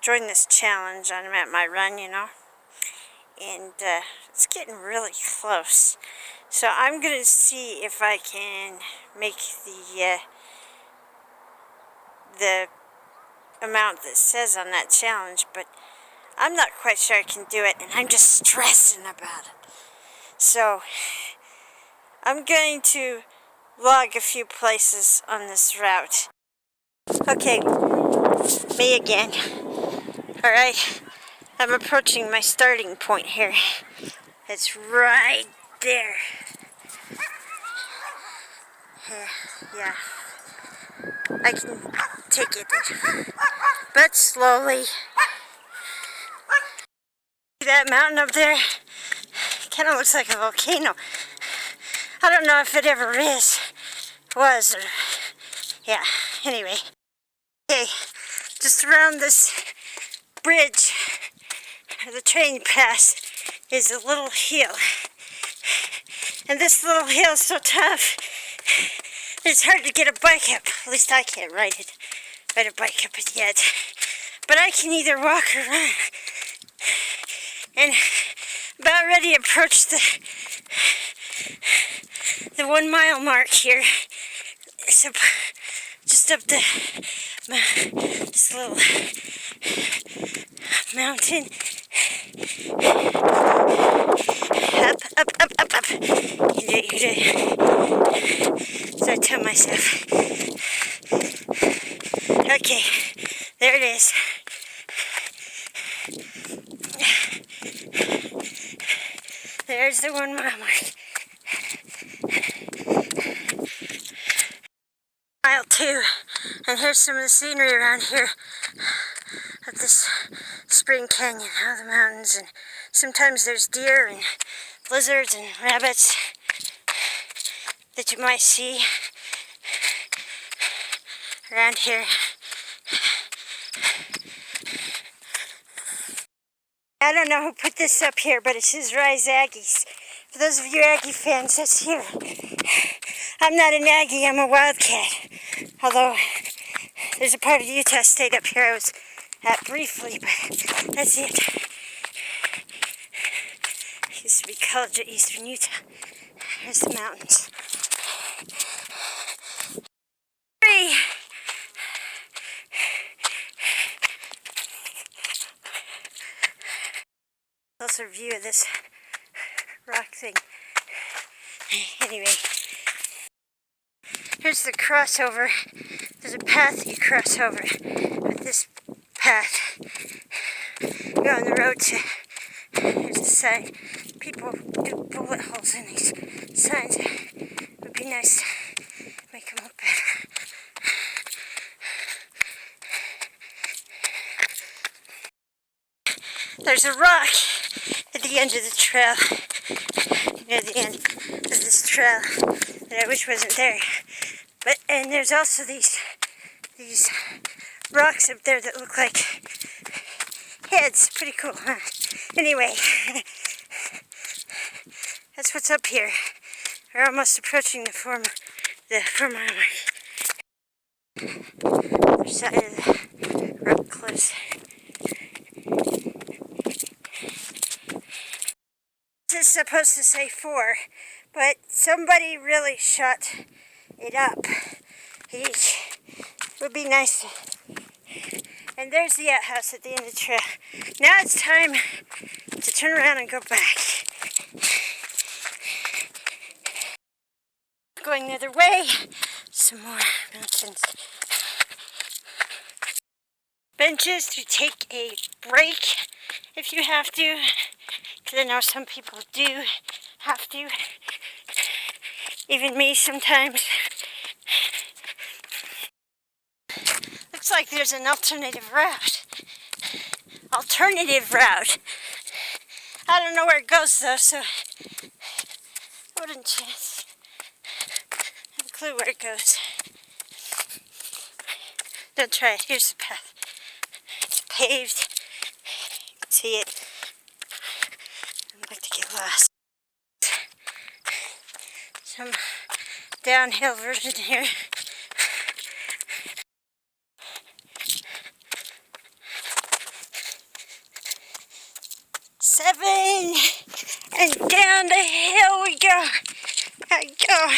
join this challenge. I'm at my run, you know, and it's getting really close. So I'm going to see if I can make the amount that says on that challenge, but I'm not quite sure I can do it, and I'm just stressing about it. So I'm going to log a few places on this route. Okay, me again. Alright, I'm approaching my starting point here. It's right there. Yeah, I can take it, but slowly. See that mountain up there? Kind of looks like a volcano. I don't know if it ever was, or, yeah, anyway. Okay, just around this bridge, the train pass, is a little hill. And this little hill is so tough, it's hard to get a bike up. At least I can't ride a bike up it yet. But I can either walk or run. And about ready to approach the 1 mile mark here. So just up this little mountain. Up. You do. So I tell myself. Okay, there it is. There's the 1 mile mark. Mile 2, and here's some of the scenery around here of this spring canyon, all the mountains, and sometimes there's deer and lizards and rabbits that you might see around here. I don't know who put this up here, but it says Rise Aggies. For those of you Aggie fans, that's here. I'm not an Aggie, I'm a Wildcat. Although, there's a part of Utah State up here I was at briefly, but that's it. It used to be College of Eastern Utah. There's the mountains. Closer view of this rock thing. Anyway, here's the crossover. There's a path you cross over. With this path, you go on the road to, there's a sign. People do bullet holes in these signs. It would be nice to make them look better. There's a rock at the end of the trail, near the end of this trail, that I wish wasn't there. And there's also these rocks up there that look like heads. Pretty cool, huh? Anyway, that's what's up here. We're almost approaching the 4 mile mark. Other side of the rock cliffs. This is supposed to say 4, but somebody really shot it up. It would be nice. And there's the outhouse at the end of the trail. Now it's time to turn around and go back. Going the other way, some more mountains. Benches to take a break if you have to, because I know some people do have to. Even me sometimes. Looks like there's an alternative route. I don't know where it goes though, so I wouldn't chance. Have a clue where it goes. Don't try it. Here's the path. It's paved. You can see it. I'd like to get lost. Some downhill version here. 7, and down the hill we go. I go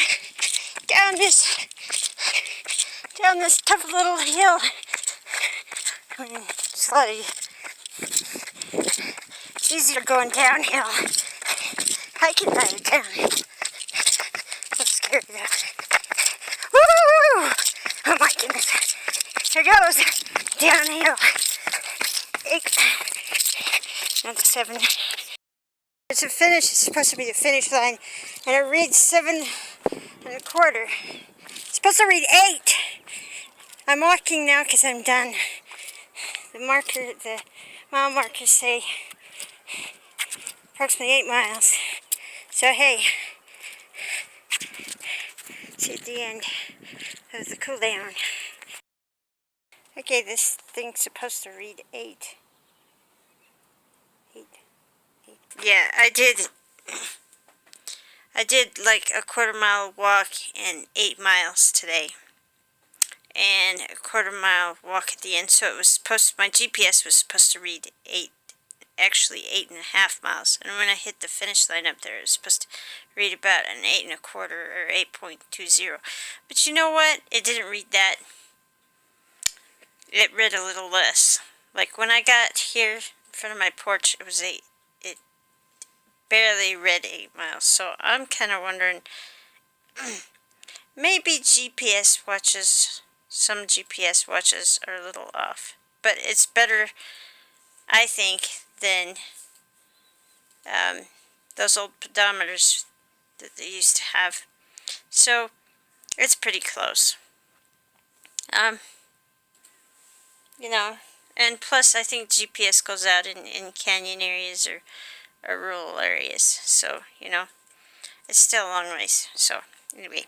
down this tough little hill. It's easier going downhill. Hiking out of town. That's scary though. Woo! Oh my goodness. Here goes downhill. 8. Not the 7. It's a finish. It's supposed to be the finish line, and it reads 7 1/4. It's supposed to read 8. I'm walking now because I'm done. The mile markers say approximately 8 miles. So hey, see at the end of the cool down. Okay, this thing's supposed to read 8. 8. Yeah, I did like a 1/4 mile walk and 8 miles today. And a 1/4 mile walk at the end, so it was supposed to, my GPS was supposed to read 8, actually 8.5 miles. And when I hit the finish line up there, it was supposed to read about an 8 1/4 or 8.20. But you know what? It didn't read that. It read a little less. Like when I got here in front of my porch, it was 8. It barely read 8 miles. So I'm kind of wondering, maybe GPS watches, some GPS watches are a little off. But it's better, I think, than those old pedometers that they used to have. So it's pretty close. You know, and plus I think GPS goes out in canyon areas or rural areas. So, you know, it's still a long ways. So, anyway.